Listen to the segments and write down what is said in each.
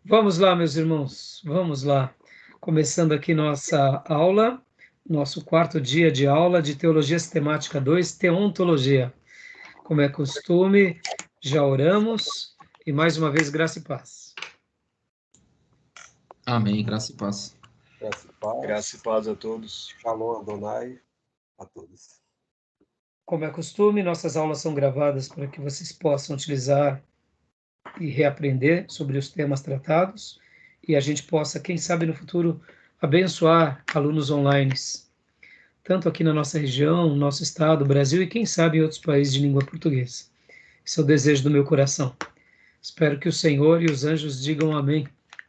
Vamos lá, meus irmãos, vamos lá. Começando aqui nossa aula, nosso quarto dia de aula de Teologia Sistemática 2, Teontologia. Como é costume, já oramos e mais uma vez graça e paz. Amém, graça e paz. Graça e paz. Graça e paz a todos. Shalom Adonai a todos. Como é costume, nossas aulas são gravadas para que vocês possam utilizar e reaprender sobre os temas tratados e a gente possa, quem sabe no futuro, abençoar alunos online, tanto aqui na nossa região, nosso estado, Brasil, e quem sabe em outros países de língua portuguesa. Esse é o desejo do meu coração. Espero que o Senhor e os anjos digam amém,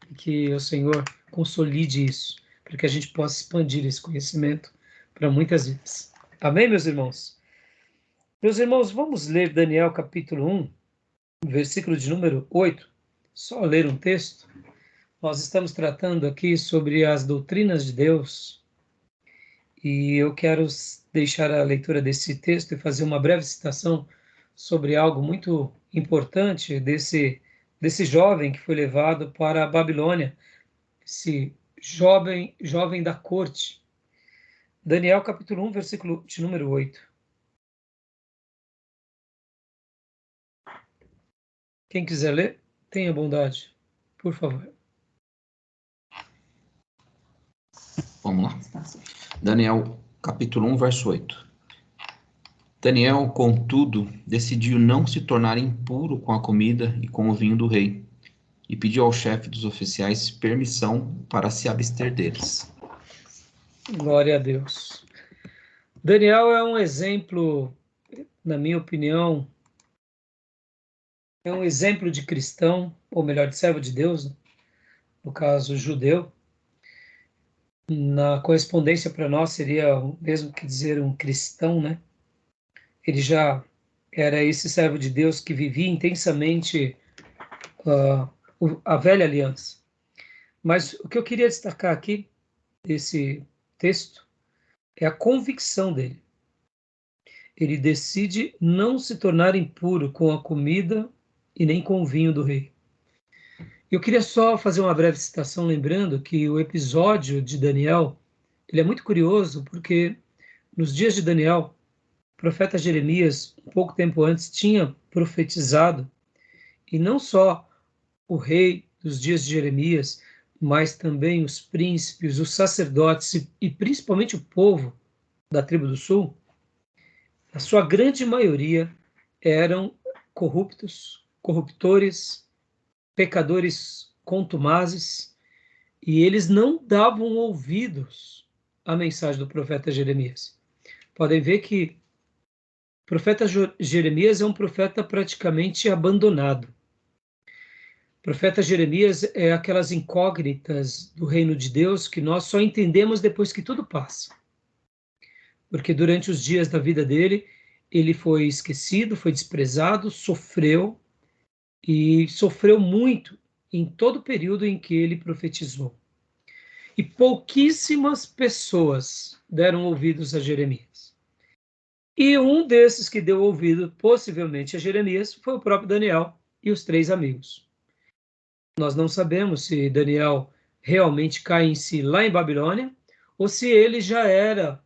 e que o Senhor consolide isso, para que a gente possa expandir esse conhecimento para muitas vidas. Amém, meus irmãos? Meus irmãos, vamos ler Daniel capítulo 1, versículo de número 8. Só ler um texto. Nós estamos tratando aqui sobre as doutrinas de Deus, e eu quero deixar a leitura desse texto e fazer uma breve citação sobre algo muito importante desse jovem que foi levado para a Babilônia, esse jovem da corte. Daniel capítulo 1, versículo de número 8. Quem quiser ler, tenha bondade, por favor. Vamos lá. Daniel, capítulo 1, verso 8. Daniel, contudo, decidiu não se tornar impuro com a comida e com o vinho do rei, e pediu ao chefe dos oficiais permissão para se abster deles. Glória a Deus. Daniel é um exemplo, na minha opinião, é um exemplo de cristão, ou melhor, de servo de Deus, no caso judeu. Na correspondência para nós seria o mesmo que dizer um cristão, né? Ele já era esse servo de Deus que vivia intensamente a velha aliança. Mas o que eu queria destacar aqui, desse texto, é a convicção dele. Ele decide não se tornar impuro com a comida e nem com o vinho do rei. Eu queria só fazer uma breve citação, lembrando que o episódio de Daniel, ele é muito curioso, porque nos dias de Daniel, o profeta Jeremias, um pouco tempo antes, tinha profetizado, e não só o rei dos dias de Jeremias, mas também os príncipes, os sacerdotes e principalmente o povo da tribo do sul, a sua grande maioria eram corruptos, corruptores, pecadores contumazes, e eles não davam ouvidos à mensagem do profeta Jeremias. Podem ver que o profeta Jeremias é um profeta praticamente abandonado. O profeta Jeremias é aquelas incógnitas do reino de Deus que nós só entendemos depois que tudo passa. Porque durante os dias da vida dele, ele foi esquecido, foi desprezado, sofreu muito em todo o período em que ele profetizou. E pouquíssimas pessoas deram ouvidos a Jeremias. E um desses que deu ouvido, possivelmente a Jeremias, foi o próprio Daniel e os 3 amigos. Nós não sabemos se Daniel realmente cai em si lá em Babilônia, ou se ele já era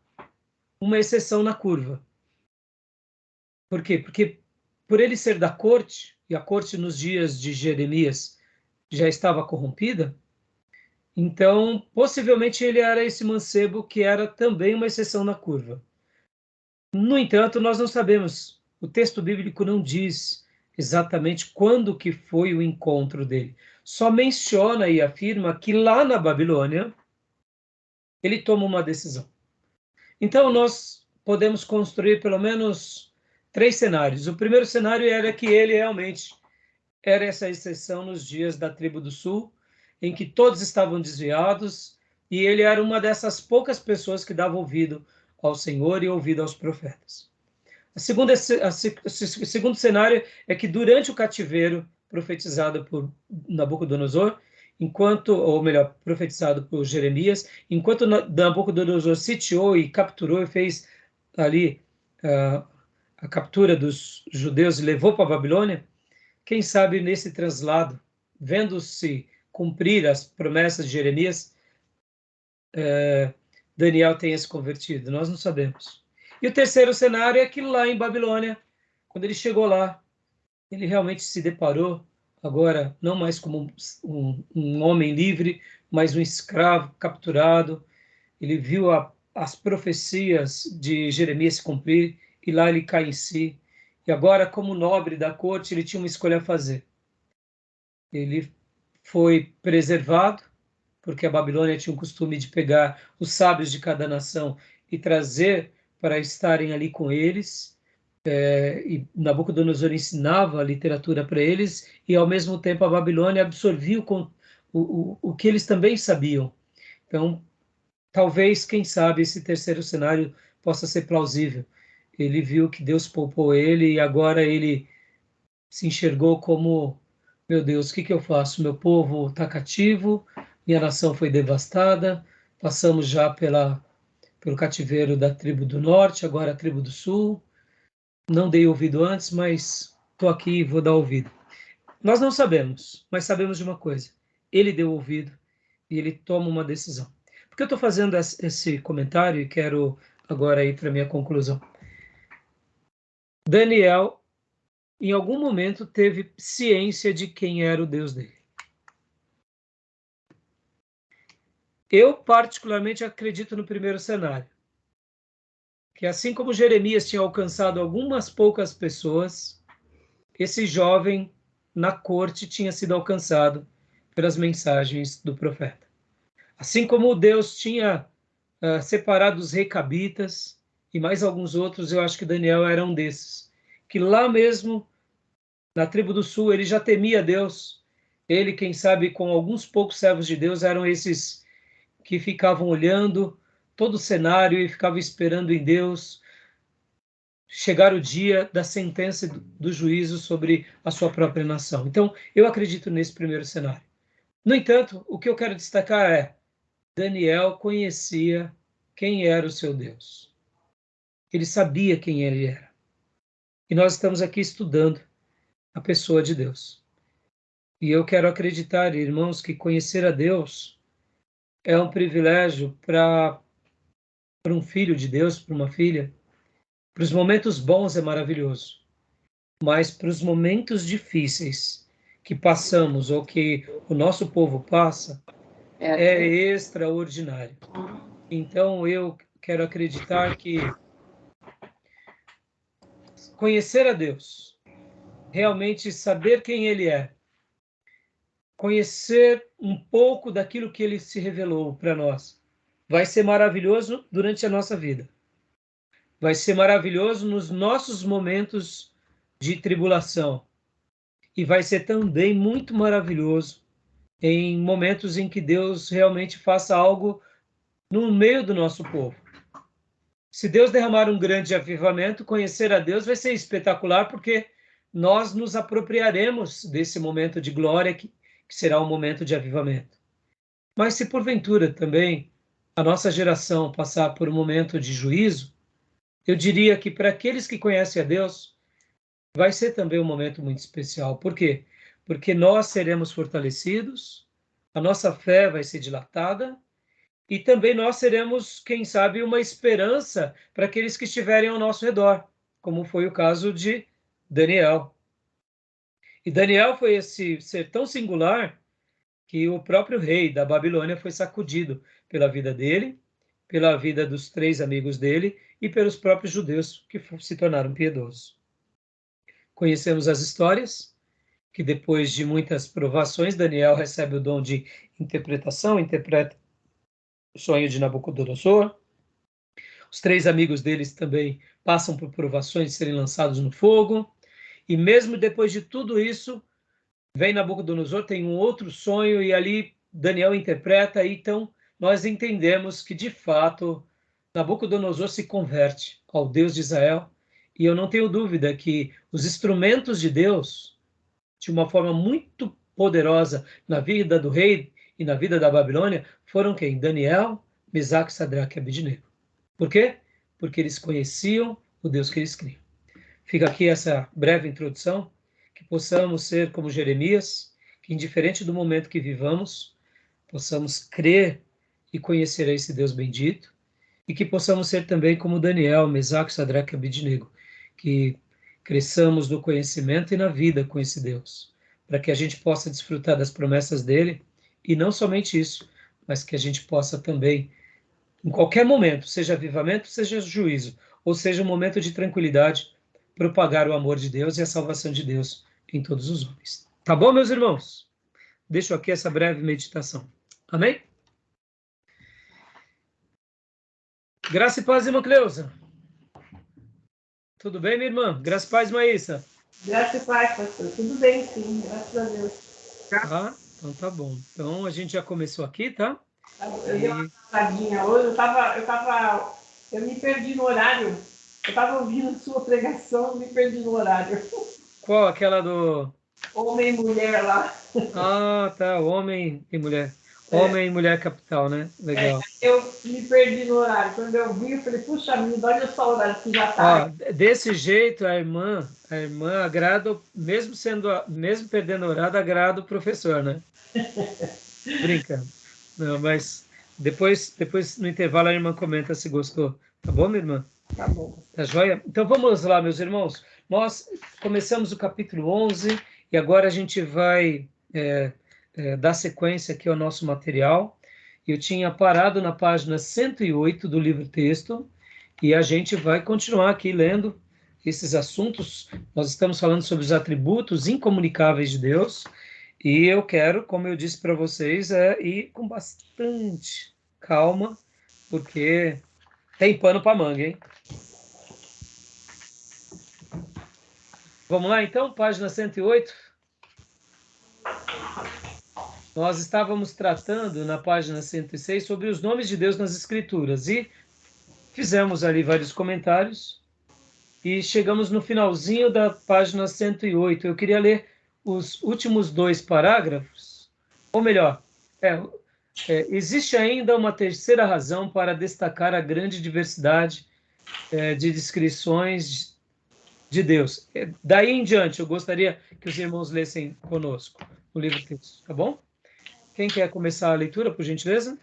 uma exceção na curva. Por quê? Porque por ele ser da corte, e a corte nos dias de Jeremias já estava corrompida, então possivelmente ele era esse mancebo que era também uma exceção na curva. No entanto, nós não sabemos, o texto bíblico não diz exatamente quando que foi o encontro dele. Só menciona e afirma que lá na Babilônia ele toma uma decisão. Então nós podemos construir pelo menos 3 cenários. O primeiro cenário era que ele realmente era essa exceção nos dias da tribo do sul, em que todos estavam desviados, e ele era uma dessas poucas pessoas que davam ouvido ao Senhor e ouvido aos profetas. O segundo cenário é que durante o cativeiro profetizado por Nabucodonosor, profetizado por Jeremias, enquanto Nabucodonosor sitiou e capturou e fez ali a captura dos judeus e levou para a Babilônia, quem sabe nesse translado, vendo-se cumprir as promessas de Jeremias, Daniel tenha se convertido. Nós não sabemos. E o terceiro cenário é que lá em Babilônia, quando ele chegou lá, ele realmente se deparou, agora não mais como um homem livre, mas um escravo capturado. Ele viu as profecias de Jeremias se cumprir, e lá ele cai em si. E agora, como nobre da corte, ele tinha uma escolha a fazer. Ele foi preservado, porque a Babilônia tinha o costume de pegar os sábios de cada nação e trazer para estarem ali com eles. E Nabucodonosor ensinava a literatura para eles, e ao mesmo tempo a Babilônia absorvia o que eles também sabiam. Então, talvez, quem sabe, esse terceiro cenário possa ser plausível. Ele viu que Deus poupou ele e agora ele se enxergou como: meu Deus, o que eu faço? Meu povo está cativo, minha nação foi devastada, passamos já pelo cativeiro da tribo do norte, agora a tribo do sul. Não dei ouvido antes, mas estou aqui e vou dar ouvido. Nós não sabemos, mas sabemos de uma coisa: ele deu ouvido e ele toma uma decisão. Por que eu estou fazendo esse comentário e quero agora ir para a minha conclusão? Daniel, em algum momento, teve ciência de quem era o Deus dele. Eu, particularmente, acredito no primeiro cenário, que assim como Jeremias tinha alcançado algumas poucas pessoas, esse jovem na corte tinha sido alcançado pelas mensagens do profeta. Assim como Deus tinha separado os recabitas e mais alguns outros, eu acho que Daniel era um desses, que lá mesmo, na tribo do sul, ele já temia Deus. Ele, quem sabe, com alguns poucos servos de Deus, eram esses que ficavam olhando todo o cenário e ficavam esperando em Deus chegar o dia da sentença do juízo sobre a sua própria nação. Então, eu acredito nesse primeiro cenário. No entanto, o que eu quero destacar é: Daniel conhecia quem era o seu Deus. Ele sabia quem ele era. E nós estamos aqui estudando a pessoa de Deus. E eu quero acreditar, irmãos, que conhecer a Deus é um privilégio para um filho de Deus, para uma filha. Para os momentos bons é maravilhoso, mas para os momentos difíceis que passamos ou que o nosso povo passa, é extraordinário. Então, eu quero acreditar que conhecer a Deus, realmente saber quem Ele é, conhecer um pouco daquilo que Ele se revelou para nós, vai ser maravilhoso durante a nossa vida. Vai ser maravilhoso nos nossos momentos de tribulação. E vai ser também muito maravilhoso em momentos em que Deus realmente faça algo no meio do nosso povo. Se Deus derramar um grande avivamento, conhecer a Deus vai ser espetacular, porque nós nos apropriaremos desse momento de glória que será um momento de avivamento. Mas se porventura também a nossa geração passar por um momento de juízo, eu diria que para aqueles que conhecem a Deus, vai ser também um momento muito especial. Por quê? Porque nós seremos fortalecidos, a nossa fé vai ser dilatada, e também nós seremos, quem sabe, uma esperança para aqueles que estiverem ao nosso redor, como foi o caso de Daniel. E Daniel foi esse ser tão singular que o próprio rei da Babilônia foi sacudido pela vida dele, pela vida dos 3 amigos dele e pelos próprios judeus que se tornaram piedosos. Conhecemos as histórias, que depois de muitas provações, Daniel recebe o dom de interpretação, interpreta o sonho de Nabucodonosor. Os 3 amigos deles também passam por provações de serem lançados no fogo. E mesmo depois de tudo isso, vem Nabucodonosor, tem um outro sonho, e ali Daniel interpreta, e então nós entendemos que, de fato, Nabucodonosor se converte ao Deus de Israel, e eu não tenho dúvida que os instrumentos de Deus, de uma forma muito poderosa na vida do rei e na vida da Babilônia, foram quem? Daniel, Mesaque, Sadraque e Abednego. Por quê? Porque eles conheciam o Deus que eles criam. Fica aqui essa breve introdução, que possamos ser como Jeremias, que indiferente do momento que vivamos, possamos crer e conhecer a esse Deus bendito, e que possamos ser também como Daniel, Mesaque, Sadraque e Abednego, que cresçamos no conhecimento e na vida com esse Deus, para que a gente possa desfrutar das promessas dele, e não somente isso, mas que a gente possa também, em qualquer momento, seja avivamento, seja juízo, ou seja um momento de tranquilidade, propagar o amor de Deus e a salvação de Deus em todos os homens. Tá bom, meus irmãos? Deixo aqui essa breve meditação. Amém? Graça e paz, irmã Cleusa. Tudo bem, minha irmã? Graça e paz, Maísa. Graças e paz, pastor. Tudo bem, sim. Graças a Deus. Tá? Então tá bom. Então a gente já começou aqui, tá? Eu dei uma passadinha hoje. Eu me perdi no horário. Eu estava ouvindo a sua pregação, me perdi no horário. Qual? Aquela do... Homem e mulher lá. Ah, tá. Homem e mulher. Homem e mulher capital, né? Legal. Eu me perdi no horário. Quando eu vi, eu falei, puxa vida, olha só o horário que já está. Desse jeito, a irmã agrada, mesmo perdendo o horário, agrada o professor, né? Brincando. Não, mas depois no intervalo a irmã comenta se gostou. Tá bom, minha irmã? Tá bom. Tá joia? Então vamos lá, meus irmãos. Nós começamos o capítulo 11 e agora a gente vai dar sequência aqui ao nosso material. Eu tinha parado na página 108 do livro-texto e a gente vai continuar aqui lendo esses assuntos. Nós estamos falando sobre os atributos incomunicáveis de Deus e eu quero, como eu disse para vocês, ir com bastante calma, porque tem pano para manga, hein? Vamos lá, então? Página 108. Nós estávamos tratando, na página 106, sobre os nomes de Deus nas Escrituras. E fizemos ali vários comentários. E chegamos no finalzinho da página 108. Eu queria ler os últimos 2 parágrafos. Ou melhor, existe ainda uma terceira razão para destacar a grande diversidade de descrições de Deus. Daí em diante, eu gostaria que os irmãos lessem conosco o livro-texto, tá bom? Quem quer começar a leitura, por gentileza?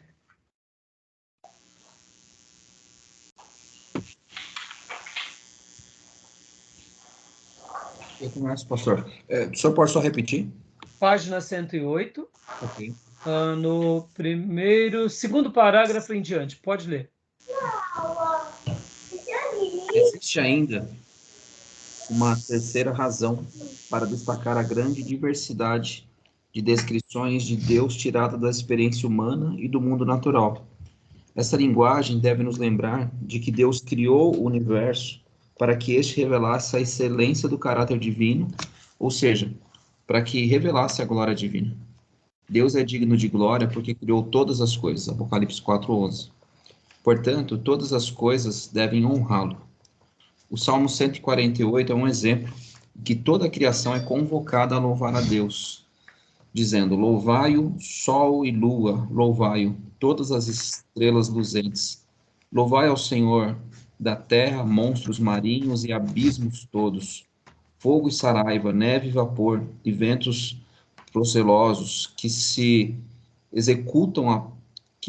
Eu começo, pastor. O senhor pode só repetir? Página 108, Ok. no segundo parágrafo em diante. Pode ler. Existe ainda uma terceira razão para destacar a grande diversidade de descrições de Deus tirada da experiência humana e do mundo natural. Essa linguagem deve nos lembrar de que Deus criou o universo para que este revelasse a excelência do caráter divino, ou seja, para que revelasse a glória divina. Deus é digno de glória porque criou todas as coisas, Apocalipse 4:11. Portanto, todas as coisas devem honrá-lo. O Salmo 148 é um exemplo que toda a criação é convocada a louvar a Deus, dizendo: louvai-o, sol e lua, louvai-o, todas as estrelas luzentes. Louvai ao Senhor da terra, monstros marinhos e abismos todos, fogo e saraiva, neve e vapor, e ventos procelosos que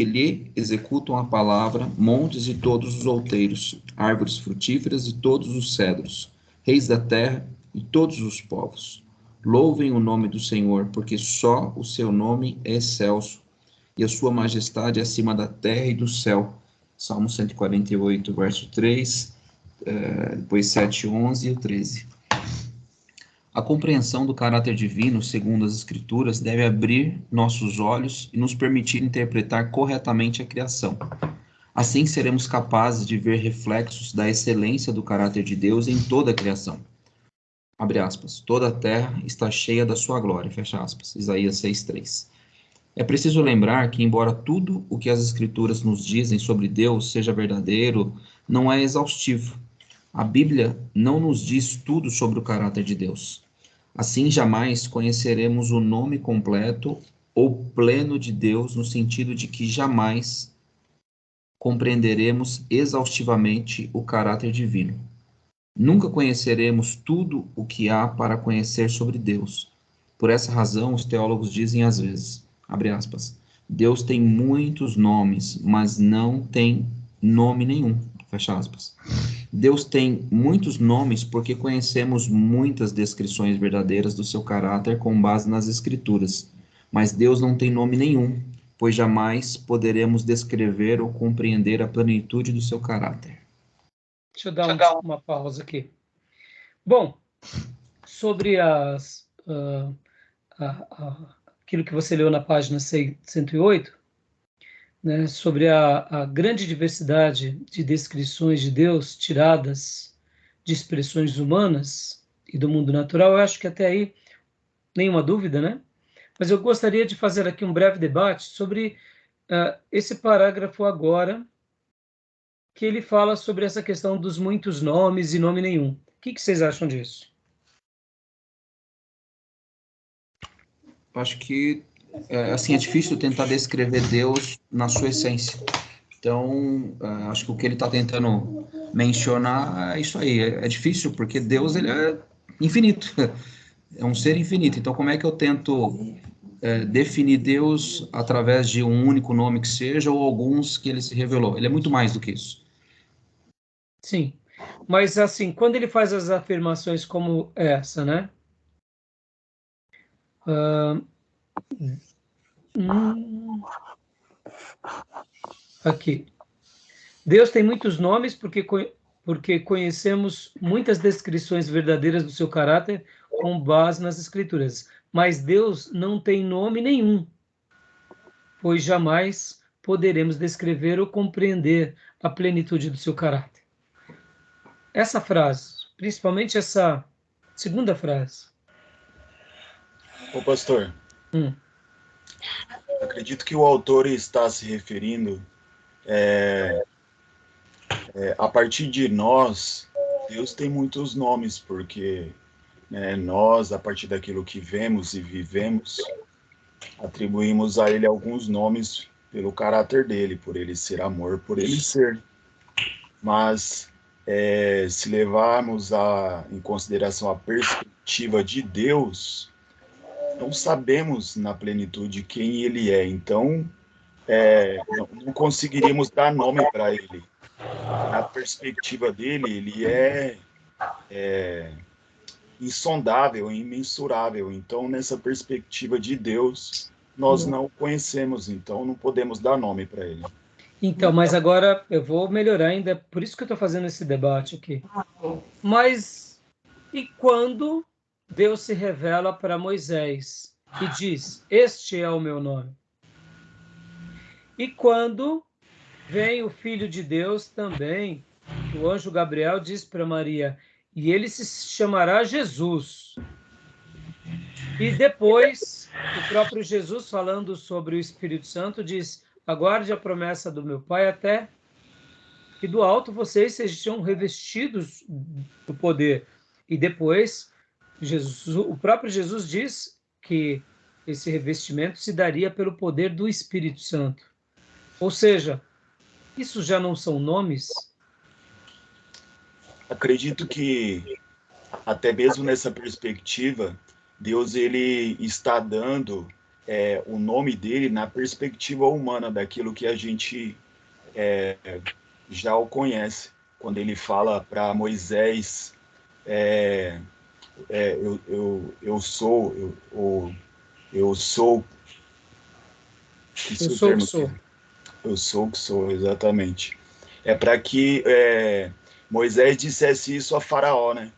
lhe executam a palavra, montes e todos os outeiros, árvores frutíferas e todos os cedros, reis da terra e todos os povos. Louvem o nome do Senhor, porque só o seu nome é excelso, e a sua majestade é acima da terra e do céu. Salmo 148, verso 3, depois 7, 11 e o 13. A compreensão do caráter divino, segundo as Escrituras, deve abrir nossos olhos e nos permitir interpretar corretamente a criação. Assim seremos capazes de ver reflexos da excelência do caráter de Deus em toda a criação. Abre aspas. Toda a terra está cheia da sua glória. Fecha aspas. Isaías 6:3. É preciso lembrar que, embora tudo o que as Escrituras nos dizem sobre Deus seja verdadeiro, não é exaustivo. A Bíblia não nos diz tudo sobre o caráter de Deus. Assim, jamais conheceremos o nome completo ou pleno de Deus, no sentido de que jamais compreenderemos exaustivamente o caráter divino. Nunca conheceremos tudo o que há para conhecer sobre Deus, Por essa razão, os teólogos dizem às vezes, abre aspas, Deus tem muitos nomes, mas não tem nome nenhum, fecha aspas. Deus tem muitos nomes porque conhecemos muitas descrições verdadeiras do seu caráter com base nas Escrituras, mas Deus não tem nome nenhum, pois jamais poderemos descrever ou compreender a plenitude do seu caráter. Deixa eu dar uma pausa aqui. Bom, sobre aquilo que você leu na página 108, né, sobre a grande diversidade de descrições de Deus tiradas de expressões humanas e do mundo natural, eu acho que até aí nenhuma dúvida, né? Mas eu gostaria de fazer aqui um breve debate sobre esse parágrafo agora, que ele fala sobre essa questão dos muitos nomes e nome nenhum. O que vocês acham disso? Acho que assim, é difícil tentar descrever Deus na sua essência. Então, acho que o que ele está tentando mencionar é isso aí. É difícil, porque Deus ele é infinito. É um ser infinito. Então, como é que eu tento definir Deus através de um único nome que seja, ou alguns que ele se revelou? Ele é muito mais do que isso. Sim. Mas, assim, quando ele faz as afirmações como essa, né? Aqui. Deus tem muitos nomes porque conhecemos muitas descrições verdadeiras do seu caráter com base nas Escrituras. Mas Deus não tem nome nenhum, pois jamais poderemos descrever ou compreender a plenitude do seu caráter. Essa frase, principalmente essa segunda frase. Ô pastor, acredito que o autor está se referindo a partir de nós. Deus tem muitos nomes, porque nós, a partir daquilo que vemos e vivemos, atribuímos a ele alguns nomes pelo caráter dele, por ele ser amor, por ele ser. Mas se levarmos em consideração a perspectiva de Deus, não sabemos na plenitude quem ele é. Então, não conseguiríamos dar nome para ele. Na perspectiva dele, ele é insondável, imensurável. Então, nessa perspectiva de Deus, nós não o conhecemos, então não podemos dar nome para ele. Então, mas agora eu vou melhorar ainda, por isso que eu estou fazendo esse debate aqui. Mas, e quando Deus se revela para Moisés e diz, este é o meu nome? E quando vem o Filho de Deus também, o anjo Gabriel diz para Maria, e ele se chamará Jesus. E depois, o próprio Jesus, falando sobre o Espírito Santo, diz, aguarde a promessa do meu Pai até que do alto vocês sejam revestidos do poder. E depois, o próprio Jesus diz que esse revestimento se daria pelo poder do Espírito Santo. Ou seja, isso já não são nomes? Acredito que, até mesmo nessa perspectiva, Deus ele está dando o nome dele na perspectiva humana, daquilo que a gente já o conhece. Quando ele fala para Moisés, eu sou Eu sou o que sou. Eu sou o que sou, exatamente. É para que Moisés dissesse isso a Faraó, né?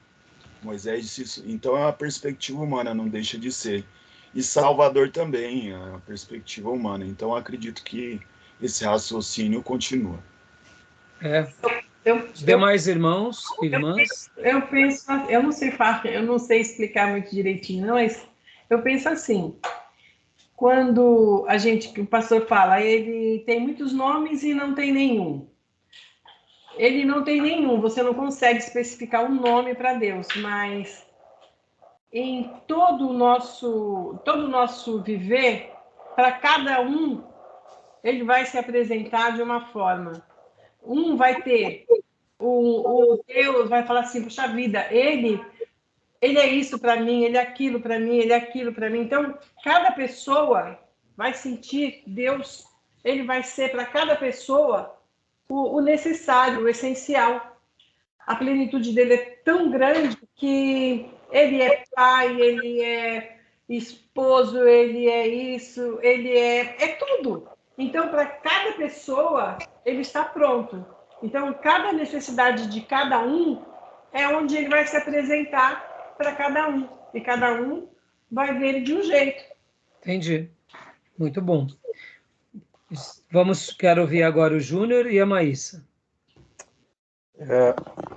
Moisés disse isso. Então é uma perspectiva humana, não deixa de ser. E Salvador também é uma perspectiva humana. Então acredito que esse raciocínio continua. Os demais irmãos, irmãs? Eu penso, eu não sei explicar muito direitinho, não, mas eu penso assim. Quando o pastor fala, ele tem muitos nomes e não tem nenhum. Ele não tem nenhum, você não consegue especificar um nome para Deus, mas em todo o nosso viver, para cada um, ele vai se apresentar de uma forma. Um vai ter, o Deus vai falar assim, puxa vida, ele ele é isso para mim, ele é aquilo para mim, ele é aquilo para mim. Então, cada pessoa vai sentir Deus, ele vai ser para cada pessoa o necessário, o essencial. A plenitude dele é tão grande que ele é pai, ele é esposo, ele é isso, ele é tudo. Então, para cada pessoa, ele está pronto. Então, cada necessidade de cada um é onde ele vai se apresentar para cada um. E cada um vai ver ele de um jeito. Entendi. Muito bom. Quero ouvir agora o Júnior e a Maísa.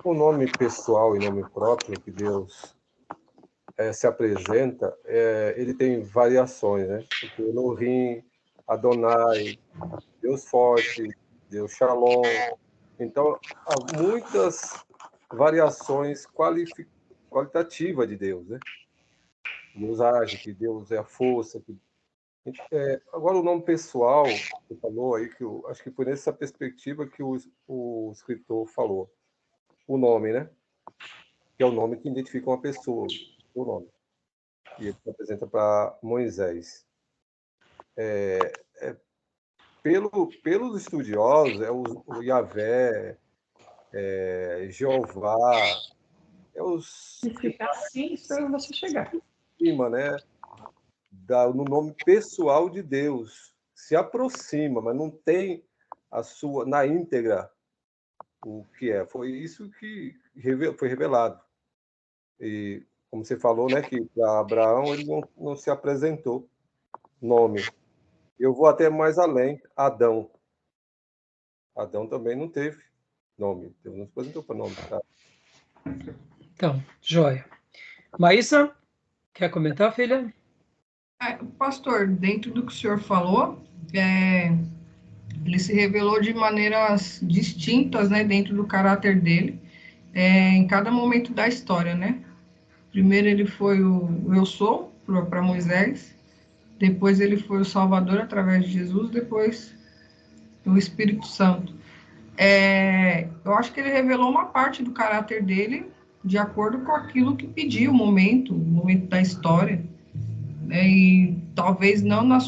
O nome pessoal e nome próprio que Deus se apresenta, ele tem variações, né? Porque Elohim, Adonai, Deus forte, Deus Shalom. Então, há muitas variações qualitativas de Deus, né? Deus age, que Deus é a força. Agora, o nome pessoal, você falou aí, acho que foi nessa perspectiva que o escritor falou. O nome, né? Que é o nome que identifica uma pessoa, o nome. E ele se apresenta para Moisés. Pelos estudiosos, o Yahvé, Jeová, Se ficar assim, espero você chegar. Cima, né? No nome pessoal de Deus. Se aproxima, mas não tem na íntegra o que é. Foi isso que foi revelado. E, como você falou, né, que para Abraão ele não se apresentou nome. Eu vou até mais além, Adão. Adão também não teve nome. Deus não se apresentou para nome. Tá? Então, joia. Maísa, quer comentar, filha? Pastor, dentro do que o senhor falou, ele se revelou de maneiras distintas, né, dentro do caráter dele, em cada momento da história, né? Primeiro ele foi o Eu Sou, para Moisés, depois ele foi o Salvador através de Jesus, depois o Espírito Santo. Eu acho que ele revelou uma parte do caráter dele de acordo com aquilo que pediu o momento da história, né? E talvez não na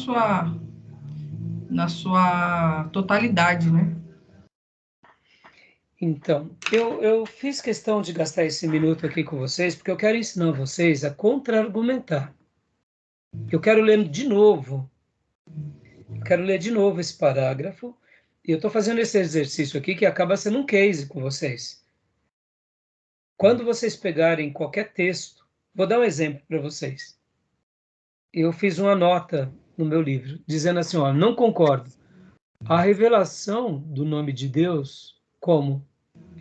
sua totalidade, né? Então, eu fiz questão de gastar esse minuto aqui com vocês, porque eu quero ensinar vocês a contra-argumentar. Eu quero ler de novo. Quero ler de novo esse parágrafo. E eu estou fazendo esse exercício aqui que acaba sendo um case com vocês. Quando vocês pegarem qualquer texto, vou dar um exemplo para vocês. Eu fiz uma nota no meu livro, dizendo assim, ó, não concordo. A revelação do nome de Deus, como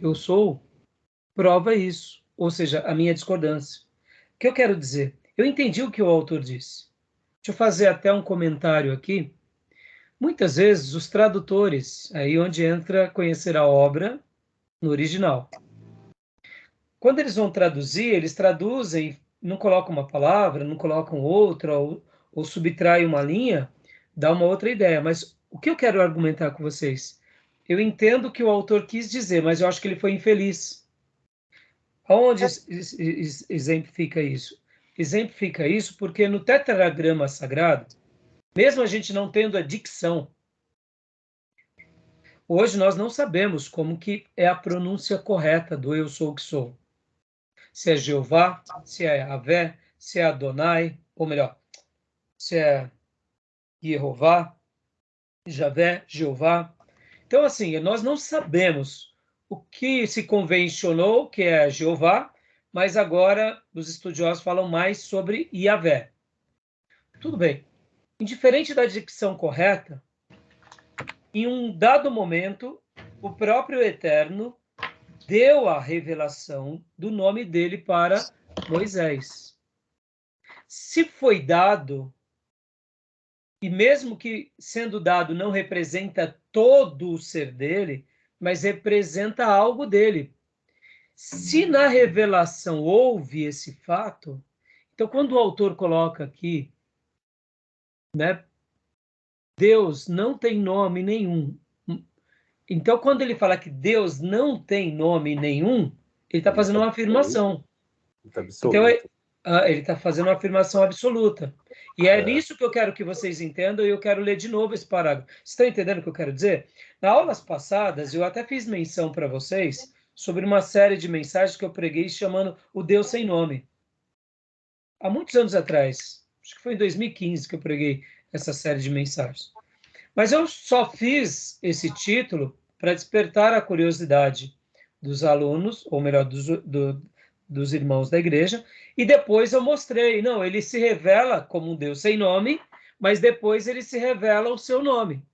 eu sou, prova isso, ou seja, a minha discordância. O que eu quero dizer? Eu entendi o que o autor disse. Deixa eu fazer até um comentário aqui. Muitas vezes os tradutores, aí onde entra conhecer a obra no original. Quando eles vão traduzir, eles traduzem, não colocam uma palavra, não colocam outra, ou subtraem uma linha, dá uma outra ideia. Mas o que eu quero argumentar com vocês? Eu entendo o que o autor quis dizer, mas eu acho que ele foi infeliz. Aonde exemplifica isso? Exemplifica isso porque no tetragrama sagrado, mesmo a gente não tendo a dicção, hoje nós não sabemos como que é a pronúncia correta do eu sou o que sou. Se é Jeová, se é Yahvé, se é Adonai, ou melhor, se é Yehová, Javé, Jeová. Então, assim, nós não sabemos o que se convencionou, que é Jeová, mas agora os estudiosos falam mais sobre Yahvé. Tudo bem. Indiferente da dicção correta, em um dado momento, o próprio Eterno deu a revelação do nome dele para Moisés. Se foi dado, e mesmo que sendo dado não representa todo o ser dele, mas representa algo dele. Se na revelação houve esse fato, então quando o autor coloca aqui, né, Deus não tem nome nenhum. Então quando ele fala que Deus não tem nome nenhum, ele está fazendo uma afirmação. Então, ele está fazendo uma afirmação absoluta. E é nisso que eu quero que vocês entendam, e eu quero ler de novo esse parágrafo. Vocês estão entendendo o que eu quero dizer? Nas aulas passadas, eu até fiz menção para vocês sobre uma série de mensagens que eu preguei chamando O Deus Sem Nome. Há muitos anos atrás, acho que foi em 2015 que eu preguei essa série de mensagens. Mas eu só fiz esse título para despertar a curiosidade dos alunos, ou melhor, dos irmãos da igreja, e depois eu mostrei, não, ele se revela como um Deus sem nome, mas depois ele se revela o seu nome.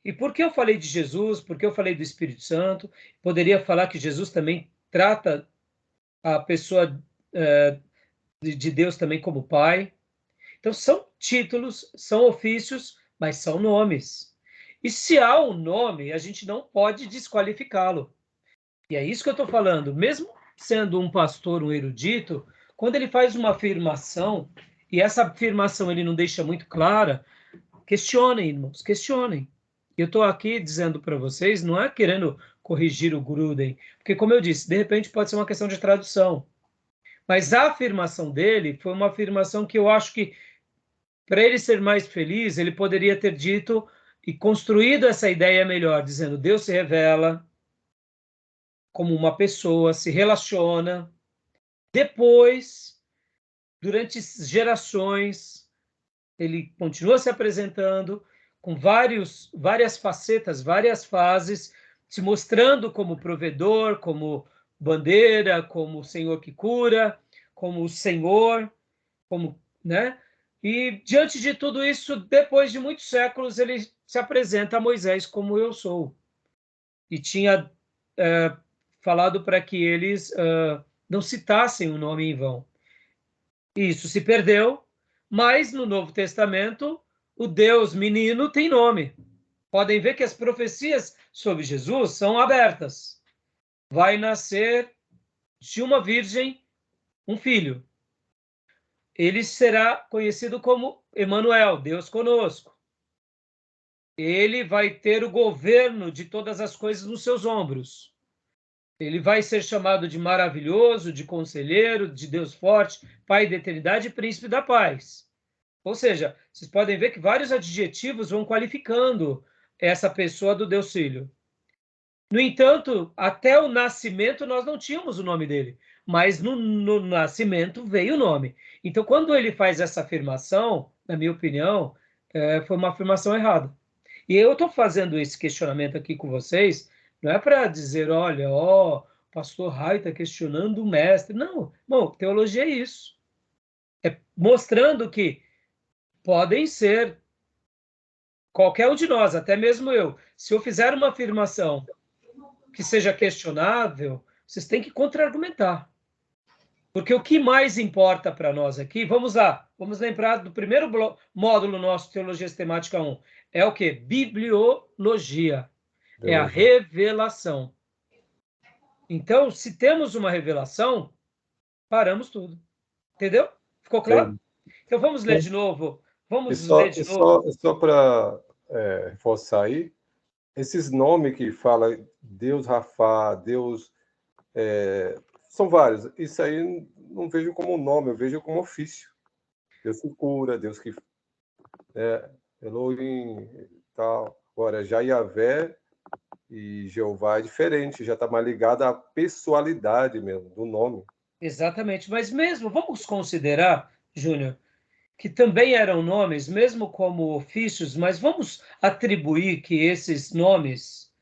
E por que eu falei de Jesus, por que eu falei do Espírito Santo? Poderia falar que Jesus também trata a pessoa de Deus também como Pai. Então, são títulos, são ofícios, mas são nomes. E se há um nome, a gente não pode desqualificá-lo. E é isso que eu estou falando. Mesmo sendo um pastor, um erudito, quando ele faz uma afirmação, e essa afirmação ele não deixa muito clara, questionem, irmãos, questionem. Eu estou aqui dizendo para vocês, não é querendo corrigir o Gruden, porque, como eu disse, de repente pode ser uma questão de tradução. Mas a afirmação dele foi uma afirmação que eu acho que, para ele ser mais feliz, ele poderia ter dito e construído essa ideia melhor, dizendo: Deus se revela como uma pessoa, se relaciona. Depois, durante gerações, ele continua se apresentando com várias facetas, várias fases, se mostrando como provedor, como bandeira, como o Senhor que cura, como o Senhor, como, né? E diante de tudo isso, depois de muitos séculos, ele se apresenta a Moisés como eu sou. E tinha falado para que eles não citassem o nome em vão. Isso se perdeu, mas no Novo Testamento, o Deus menino tem nome. Podem ver que as profecias sobre Jesus são abertas. Vai nascer de uma virgem um filho. Ele será conhecido como Emanuel, Deus conosco. Ele vai ter o governo de todas as coisas nos seus ombros. Ele vai ser chamado de maravilhoso, de conselheiro, de Deus forte, Pai da eternidade e príncipe da paz. Ou seja, vocês podem ver que vários adjetivos vão qualificando essa pessoa do Deus Filho. No entanto, até o nascimento nós não tínhamos o nome dele, mas no nascimento veio o nome. Então, quando ele faz essa afirmação, na minha opinião, foi uma afirmação errada. E eu estou fazendo esse questionamento aqui com vocês, não é para dizer, olha, o pastor Rai está questionando o mestre. Não, bom, teologia é isso. É mostrando que podem ser qualquer um de nós, até mesmo eu. Se eu fizer uma afirmação que seja questionável, vocês têm que contra-argumentar. Porque o que mais importa para nós aqui, vamos lá, vamos lembrar do primeiro módulo nosso, Teologia Sistemática 1, é o quê? Bibliologia. É a revelação. Então, se temos uma revelação, paramos tudo. Entendeu? Ficou claro? Sim. Então, vamos ler de novo. Só para reforçar aí, esses nomes que fala Deus Rafá, Deus... são vários. Isso aí não vejo como nome, eu vejo como ofício. Deus que cura, Deus que... Elohim e tal. Agora, já Yahvé e Jeová é diferente, já está mais ligado à pessoalidade mesmo, do nome. Exatamente. Mas mesmo, vamos considerar, Júnior, que também eram nomes, mesmo como ofícios, mas vamos atribuir que esses nomes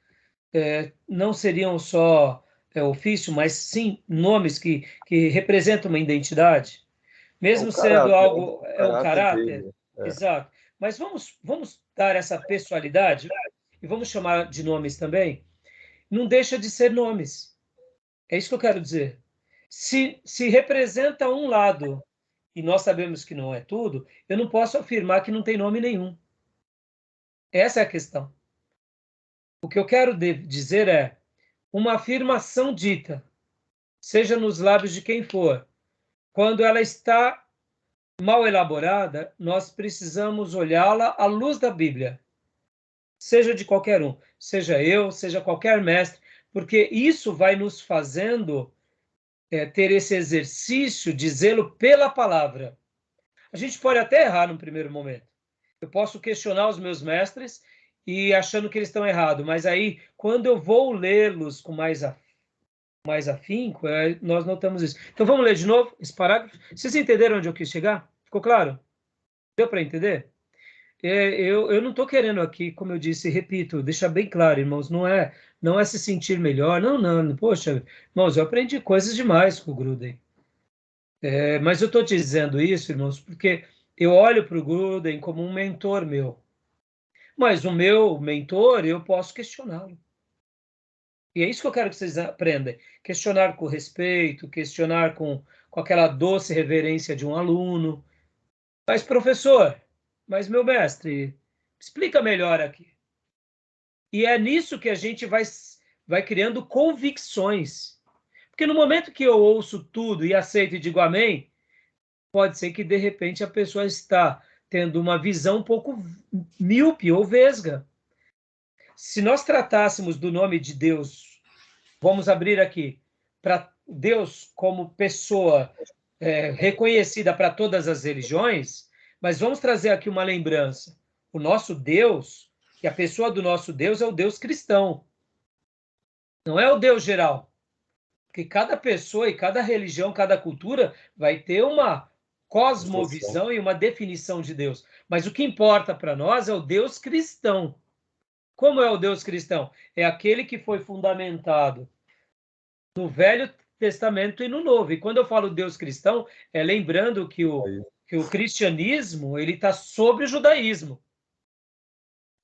não seriam só ofício, mas sim nomes que representam uma identidade, mesmo sendo algo, um caráter. Exato. Mas vamos dar essa pessoalidade, e vamos chamar de nomes também, não deixa de ser nomes. É isso que eu quero dizer. Se representa um lado, e nós sabemos que não é tudo, eu não posso afirmar que não tem nome nenhum. Essa é a questão. O que eu quero dizer é uma afirmação dita, seja nos lábios de quem for, quando ela está mal elaborada, nós precisamos olhá-la à luz da Bíblia. Seja de qualquer um, seja eu, seja qualquer mestre, porque isso vai nos fazendo ter esse exercício de zelo pela palavra. A gente pode até errar no primeiro momento. Eu posso questionar os meus mestres e achando que eles estão errados, mas aí, quando eu vou lê-los com mais afinco, nós notamos isso. Então, vamos ler de novo esse parágrafo? Vocês entenderam onde eu quis chegar? Ficou claro? Deu para entender? Eu não estou querendo aqui, como eu disse, repito, deixar bem claro, irmãos, não é se sentir melhor, não, poxa, irmãos, eu aprendi coisas demais com o Gruden. Mas eu estou te dizendo isso, irmãos, porque eu olho para o Gruden como um mentor meu. Mas o meu mentor, eu posso questioná-lo. E é isso que eu quero que vocês aprendam. Questionar com respeito, questionar com aquela doce reverência de um aluno. Mas, professor, mas meu mestre, explica melhor aqui. E é nisso que a gente vai criando convicções. Porque no momento que eu ouço tudo e aceito e digo amém, pode ser que, de repente, a pessoa está tendo uma visão um pouco míope ou vesga. Se nós tratássemos do nome de Deus, vamos abrir aqui, para Deus como pessoa reconhecida para todas as religiões, mas vamos trazer aqui uma lembrança. O nosso Deus, que a pessoa do nosso Deus é o Deus cristão. Não é o Deus geral. Porque cada pessoa e cada religião, cada cultura vai ter uma cosmovisão e uma definição de Deus. Mas o que importa para nós é o Deus cristão. Como é o Deus cristão? É aquele que foi fundamentado no Velho Testamento e no Novo. E quando eu falo Deus cristão, é lembrando que o cristianismo ele está sobre o judaísmo.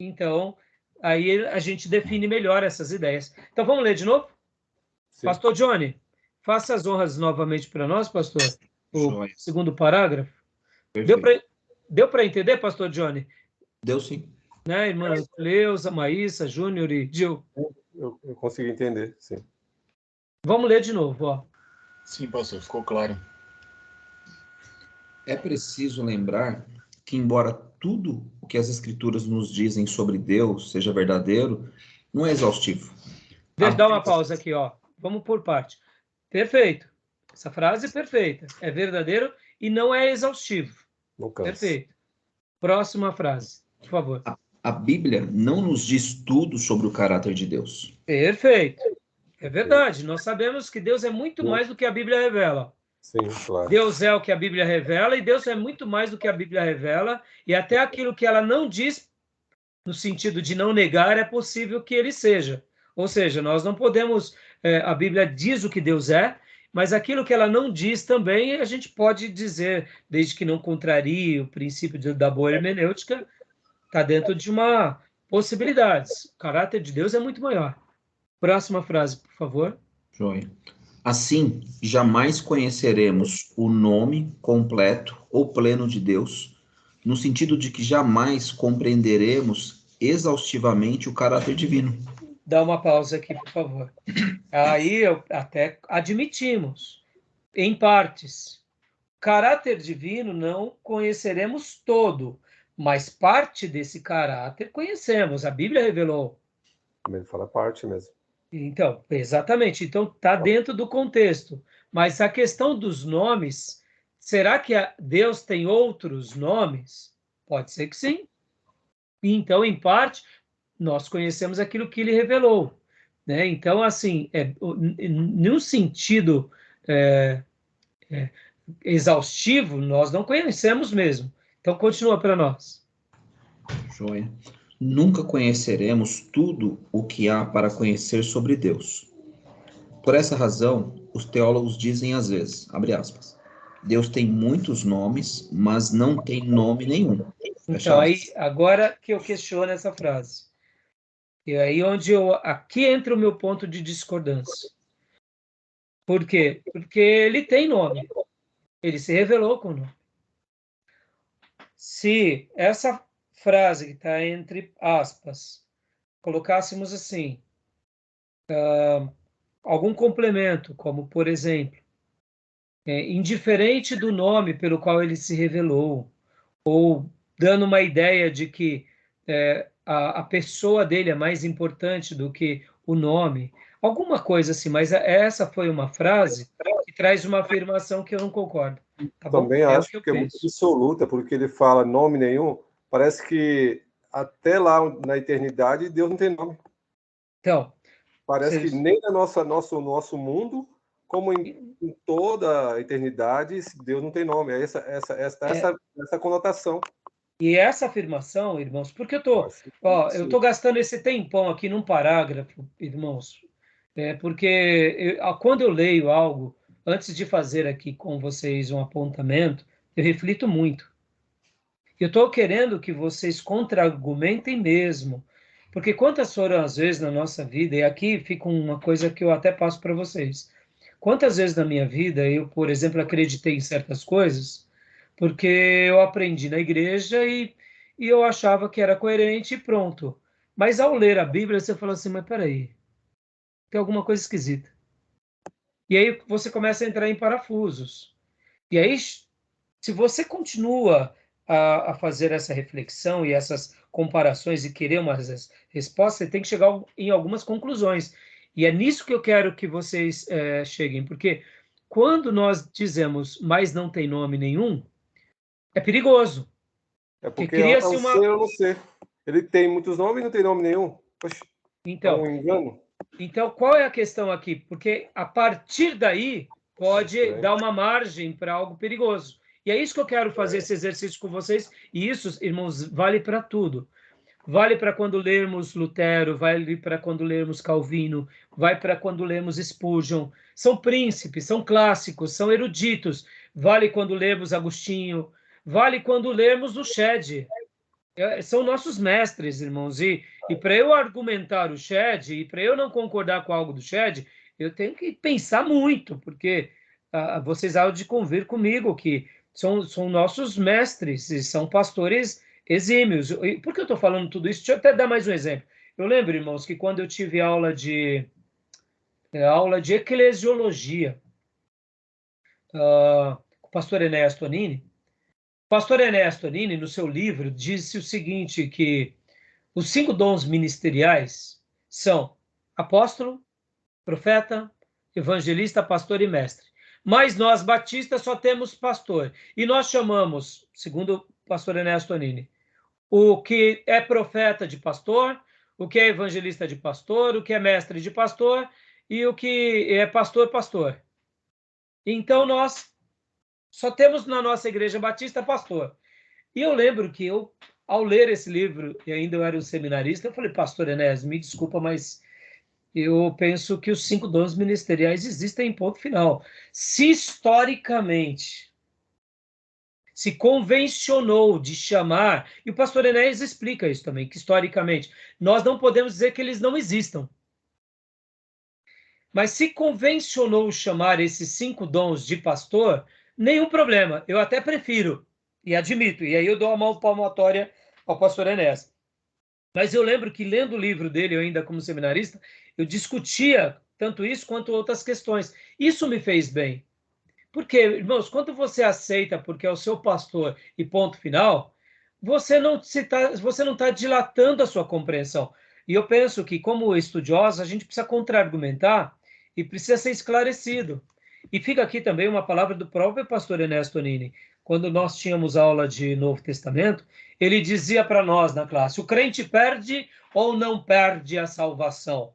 Então, aí a gente define melhor essas ideias. Então, vamos ler de novo? Sim. Pastor Johnny, faça as honras novamente para nós, pastor. O segundo parágrafo. Perfeito. Deu para entender, pastor Johnny? Deu sim. Né, irmã Cleusa, Maísa, Júnior e Gil? Eu consegui entender, sim. Vamos ler de novo, ó. Sim, pastor, ficou claro. É preciso lembrar que, embora tudo o que as Escrituras nos dizem sobre Deus seja verdadeiro, não é exaustivo. Deixa eu dar uma pausa aqui, ó. Vamos por parte. Perfeito. Essa frase é perfeita. É verdadeiro e não é exaustivo. Perfeito. Próxima frase, por favor. A Bíblia não nos diz tudo sobre o caráter de Deus. Perfeito. É verdade. Nós sabemos que Deus é muito mais do que a Bíblia revela. Sim, claro. Deus é o que a Bíblia revela e Deus é muito mais do que a Bíblia revela e até aquilo que ela não diz, no sentido de não negar, é possível que ele seja. Ou seja, nós não podemos... a Bíblia diz o que Deus é, mas aquilo que ela não diz também a gente pode dizer, desde que não contrarie o princípio da boa hermenêutica, está dentro de uma possibilidade. O caráter de Deus é muito maior. Próxima frase, por favor. Joia. Assim, jamais conheceremos o nome completo ou pleno de Deus, no sentido de que jamais compreenderemos exaustivamente o caráter divino. Dá uma pausa aqui, por favor. Aí até admitimos, em partes, o caráter divino não conheceremos todo, mas parte desse caráter conhecemos. A Bíblia revelou. Ele fala parte mesmo. Então, exatamente. Então, está dentro do contexto. Mas a questão dos nomes, será que Deus tem outros nomes? Pode ser que sim. Então, em parte, nós conhecemos aquilo que ele revelou. Né? Então, assim, num sentido exaustivo, nós não conhecemos mesmo. Então, continua para nós. Joia. Nunca conheceremos tudo o que há para conhecer sobre Deus. Por essa razão, os teólogos dizem às vezes, abre aspas, Deus tem muitos nomes, mas não tem nome nenhum. Então, aí, agora que eu questiono essa frase. E aí aqui entra o meu ponto de discordância. Por quê? Porque ele tem nome. Ele se revelou com o nome. Se essa frase que está entre aspas, colocássemos assim, algum complemento, como, por exemplo, indiferente do nome pelo qual ele se revelou, ou dando uma ideia de que a pessoa dele é mais importante do que o nome, alguma coisa assim, mas essa foi uma frase que E traz uma afirmação que eu não concordo. Tá bom? Também É o acho que eu que é muito penso. absoluta, porque ele fala nome nenhum. Parece que até lá na eternidade Deus não tem nome. Então, Parece que vocês... nem no nosso mundo, como em toda a eternidade, Deus não tem nome. É essa conotação. E essa afirmação, irmãos, porque eu tô Sim. gastando esse tempão aqui num parágrafo, irmãos, porque quando eu leio algo, antes de fazer aqui com vocês um apontamento, eu reflito muito. Eu estou querendo que vocês contra-argumentem mesmo, porque quantas foram as vezes na nossa vida, e aqui fica uma coisa que eu até passo para vocês. Quantas vezes na minha vida eu, por exemplo, acreditei em certas coisas, porque eu aprendi na igreja e eu achava que era coerente e pronto. Mas ao ler a Bíblia, você fala assim, mas peraí, tem alguma coisa esquisita. E aí você começa a entrar em parafusos. E aí, se você continua a fazer essa reflexão e essas comparações e querer uma resposta, você tem que chegar em algumas conclusões. E é nisso que eu quero que vocês cheguem, porque quando nós dizemos, mas não tem nome nenhum, é perigoso. É porque é Cria-se o ser ou não ser. Ele tem muitos nomes e não tem nome nenhum. Poxa, é Então, um engano. então, qual é a questão aqui? Porque a partir daí pode dar uma margem para algo perigoso. E é isso que eu quero fazer esse exercício com vocês. E isso, irmãos, vale para tudo. Vale para quando lermos Lutero, vale para quando lermos Calvino, vai para quando lemos Spurgeon. São príncipes, são clássicos, são eruditos. Vale quando lemos Agostinho, vale quando lemos o Shed. São nossos mestres, irmãos. E para eu argumentar o Shed, e para eu não concordar com algo do Shed, eu tenho que pensar muito, porque vocês hão de convir comigo que são nossos mestres e são pastores exímios. E por que eu estou falando tudo isso? Deixa eu até dar mais um exemplo. Eu lembro, irmãos, que quando eu tive aula de eclesiologia com o pastor Enéas Tonini, pastor Enéas Tonini, no seu livro, disse o seguinte, que os 5 dons ministeriais são apóstolo, profeta, evangelista, pastor e mestre. Mas nós, batistas, só temos pastor. E nós chamamos, segundo o pastor Enéas Tonini, o que é profeta de pastor, o que é evangelista de pastor, o que é mestre de pastor e o que é pastor, pastor. Então, nós só temos na nossa igreja batista pastor. E eu lembro que eu, ao ler esse livro, e ainda eu era um seminarista, eu falei, pastor Enéas, me desculpa, mas eu penso que os 5 dons ministeriais existem em ponto final. Se historicamente se convencionou de chamar, e o pastor Enéas explica isso também, que historicamente nós não podemos dizer que eles não existam. Mas se convencionou chamar esses 5 dons de pastor, nenhum problema. Eu até prefiro, e admito, e aí eu dou a mão palmatória ao pastor Enéas. Mas eu lembro que, lendo o livro dele, eu ainda como seminarista, eu discutia tanto isso quanto outras questões. Isso me fez bem. Porque, irmãos, quando você aceita porque é o seu pastor e ponto final, você não está dilatando a sua compreensão. E eu penso que, como estudiosos, a gente precisa contra-argumentar e precisa ser esclarecido. E fica aqui também uma palavra do próprio pastor Ernesto Tonini. Quando nós tínhamos aula de Novo Testamento, ele dizia para nós na classe, o crente perde ou não perde a salvação?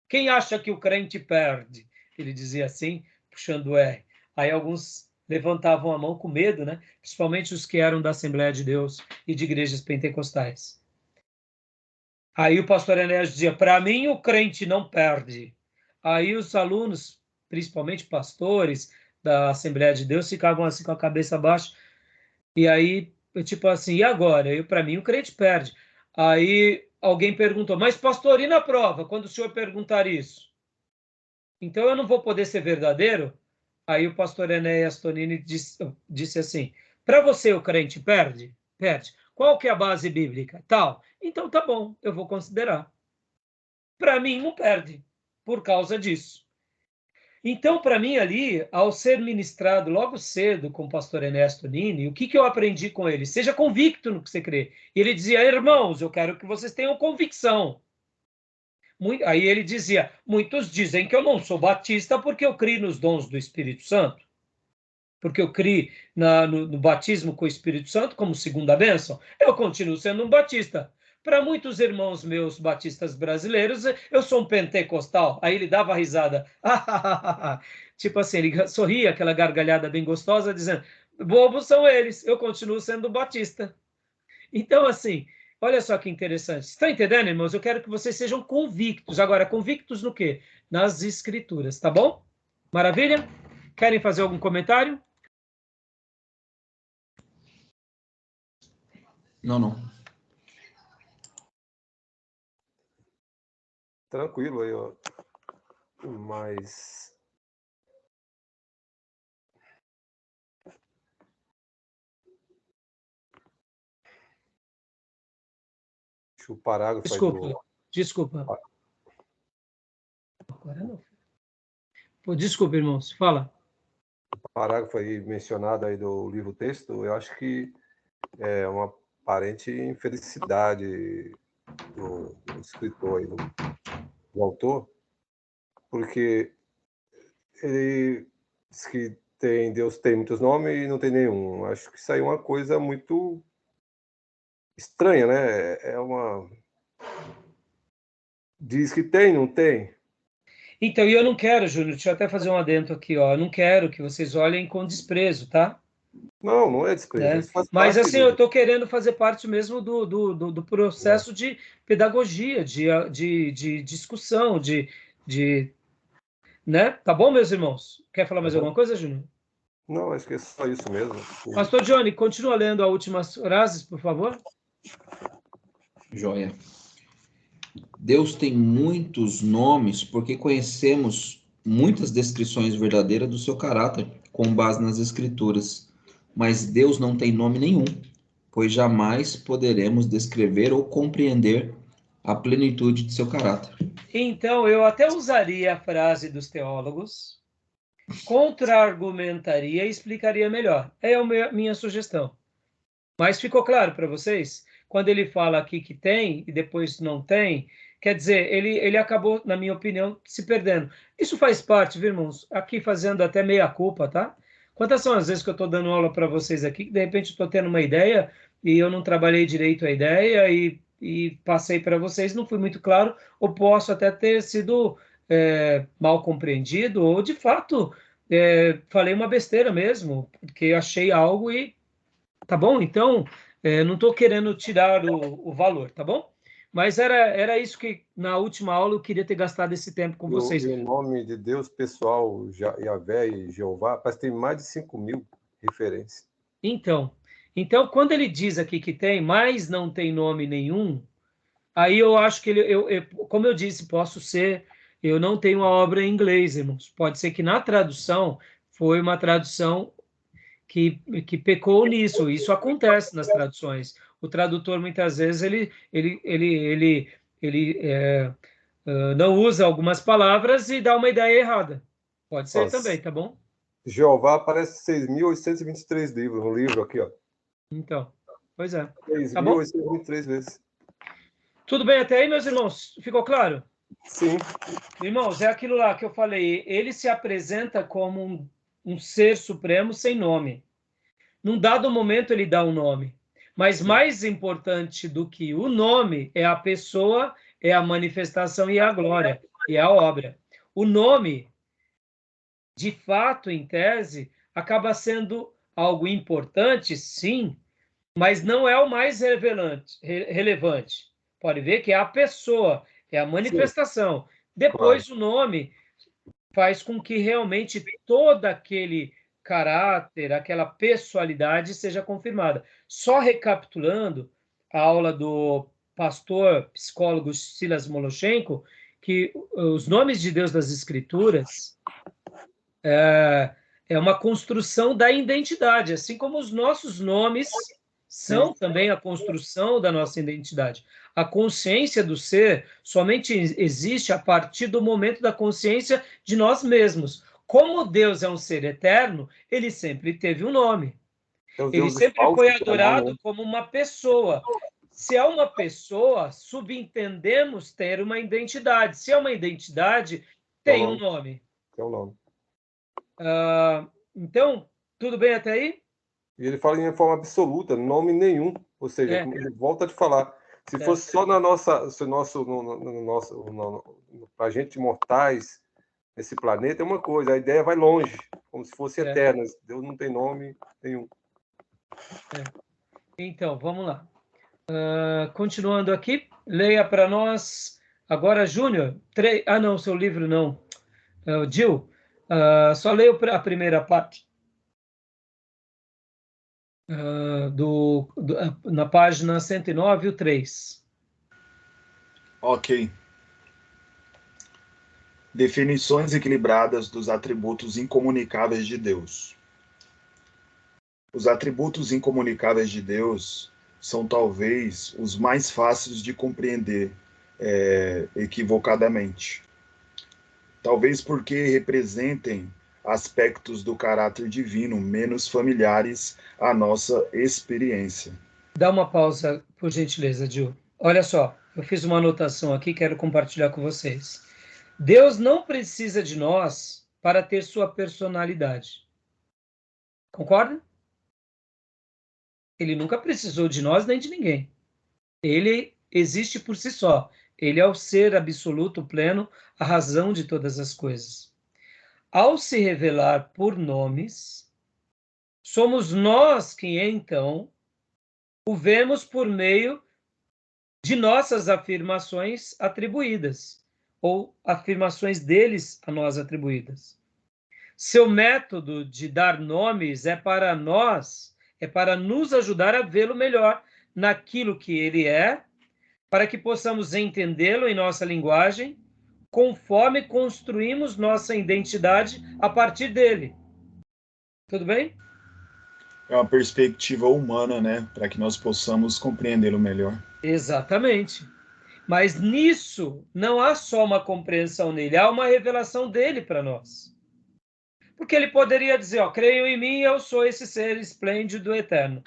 Quem acha que o crente perde? Ele dizia assim, puxando o R. Aí alguns levantavam a mão com medo, né? Principalmente os que eram da Assembleia de Deus e de igrejas pentecostais. Aí o pastor Enéas dizia, para mim o crente não perde. Aí os alunos, principalmente pastores da Assembleia de Deus, ficavam assim com a cabeça baixa. E aí, tipo assim, e agora? Para mim o crente perde. Aí alguém perguntou, mas pastor, e na prova, quando o senhor perguntar isso? Então eu não vou poder ser verdadeiro? Aí o pastor Enéas Tonini disse assim, para você o crente perde? Perde. Qual que é a base bíblica? Tal. Então tá bom, eu vou considerar. Para mim não perde, por causa disso. Então, para mim ali, ao ser ministrado logo cedo com o pastor Enéas Tonini, o que eu aprendi com ele? Seja convicto no que você crê. E ele dizia, irmãos, eu quero que vocês tenham convicção. Aí ele dizia, muitos dizem que eu não sou batista porque eu criei nos dons do Espírito Santo. Porque eu criei no batismo com o Espírito Santo como segunda bênção. Eu continuo sendo um batista. Para muitos irmãos meus batistas brasileiros, eu sou um pentecostal. Aí ele dava risada. Tipo assim, ele sorria, aquela gargalhada bem gostosa, dizendo, bobos são eles, eu continuo sendo batista. Então, assim, olha só que interessante. Estão entendendo, irmãos? Eu quero que vocês sejam convictos. Agora, convictos no quê? Nas Escrituras, tá bom? Maravilha? Querem fazer algum comentário? Não. Tranquilo aí, ó. Mas o parágrafo Desculpa. Agora não. Pô, desculpa, irmãos. Fala. O parágrafo aí mencionado aí do livro-texto, eu acho que é uma aparente infelicidade do escritor aí, do autor, porque ele diz que Deus tem muitos nomes e não tem nenhum. Acho que isso aí é uma coisa muito estranha, né? Diz que tem, não tem. Então, e eu não quero, Júnior, deixa eu até fazer um adendo aqui, ó. Eu não quero que vocês olhem com desprezo, tá? Não é desprezo. Né? Mas assim, eu estou querendo fazer parte mesmo do processo de pedagogia, de discussão, né? Tá bom, meus irmãos? Quer falar mais alguma coisa, Júnior? Não, acho que é só isso mesmo. Pastor Johnny, continua lendo as últimas frases, por favor. Joia. Deus tem muitos nomes porque conhecemos muitas descrições verdadeiras do seu caráter com base nas Escrituras. Mas Deus não tem nome nenhum, pois jamais poderemos descrever ou compreender a plenitude de seu caráter. Então, eu até usaria a frase dos teólogos, contra-argumentaria e explicaria melhor. É a minha sugestão. Mas ficou claro para vocês? Quando ele fala aqui que tem e depois não tem, quer dizer, ele acabou, na minha opinião, se perdendo. Isso faz parte, viu, irmãos? Aqui fazendo até meia-culpa, tá? Quantas são as vezes que eu estou dando aula para vocês aqui, que de repente estou tendo uma ideia e eu não trabalhei direito a ideia e passei para vocês, não fui muito claro, ou posso até ter sido mal compreendido, ou de fato falei uma besteira mesmo, porque achei algo e tá bom? Então, não estou querendo tirar o valor, tá bom? Mas era isso que, na última aula, eu queria ter gastado esse tempo com vocês. E o nome de Deus pessoal, Yahvé e Jeová, parece que tem mais de 5.000 referências. Então, quando ele diz aqui que tem, mas não tem nome nenhum, aí eu acho que como eu disse, eu não tenho a obra em inglês, irmãos. Pode ser que na tradução foi uma tradução que pecou nisso. Isso acontece nas traduções. O tradutor, muitas vezes, ele não usa algumas palavras e dá uma ideia errada. Pode ser também, tá bom? Jeová aparece 6.823 livros, no livro aqui, ó. Então, pois é. 6.823 vezes. Tudo bem até aí, meus irmãos? Ficou claro? Sim. Irmãos, é aquilo lá que eu falei. Ele se apresenta como um ser supremo sem nome. Num dado momento, ele dá um nome. Mas mais importante do que o nome é a pessoa, é a manifestação e a glória, e a obra. O nome, de fato, em tese, acaba sendo algo importante, sim, mas não é o mais relevante. Pode ver que é a pessoa, é a manifestação. Sim. Depois, claro, o nome faz com que realmente todo aquele caráter, aquela pessoalidade seja confirmada. Só recapitulando a aula do pastor psicólogo Silas Moloshenko, que os nomes de Deus das Escrituras é uma construção da identidade, assim como os nossos nomes são também a construção da nossa identidade. A consciência do ser somente existe a partir do momento da consciência de nós mesmos. Como Deus é um ser eterno, ele sempre teve um nome. Ele sempre foi adorado como uma pessoa. Se é uma pessoa, subentendemos ter uma identidade. Se é uma identidade, tem um nome. Tem um nome. Então, tudo bem até aí? E ele fala em forma absoluta, nome nenhum. Ou seja, como ele volta a te falar, se fosse só na nossa, se para a gente mortais, nesse planeta é uma coisa, a ideia vai longe, como se fosse eterna. Deus não tem nome nenhum. Então, vamos lá. Continuando aqui, leia para nós agora, Júnior. Não, seu livro não. Gil, só leio a primeira parte. Na página 109, o 3. Ok. Definições equilibradas dos atributos incomunicáveis de Deus. Os atributos incomunicáveis de Deus são talvez os mais fáceis de compreender equivocadamente. Talvez porque representem aspectos do caráter divino menos familiares à nossa experiência. Dá uma pausa, por gentileza, Gil. Olha só, eu fiz uma anotação aqui, quero compartilhar com vocês. Deus não precisa de nós para ter sua personalidade. Concorda? Ele nunca precisou de nós nem de ninguém. Ele existe por si só. Ele é o ser absoluto, pleno, a razão de todas as coisas. Ao se revelar por nomes, somos nós que, então, o vemos por meio de nossas afirmações atribuídas, ou afirmações deles a nós atribuídas. Seu método de dar nomes é para nós, é para nos ajudar a vê-lo melhor naquilo que ele é, para que possamos entendê-lo em nossa linguagem, conforme construímos nossa identidade a partir dele. Tudo bem? É uma perspectiva humana, né? Para que nós possamos compreendê-lo melhor. Exatamente. Mas nisso não há só uma compreensão nele, há uma revelação dele para nós. Porque ele poderia dizer, creio em mim, eu sou esse ser esplêndido eterno.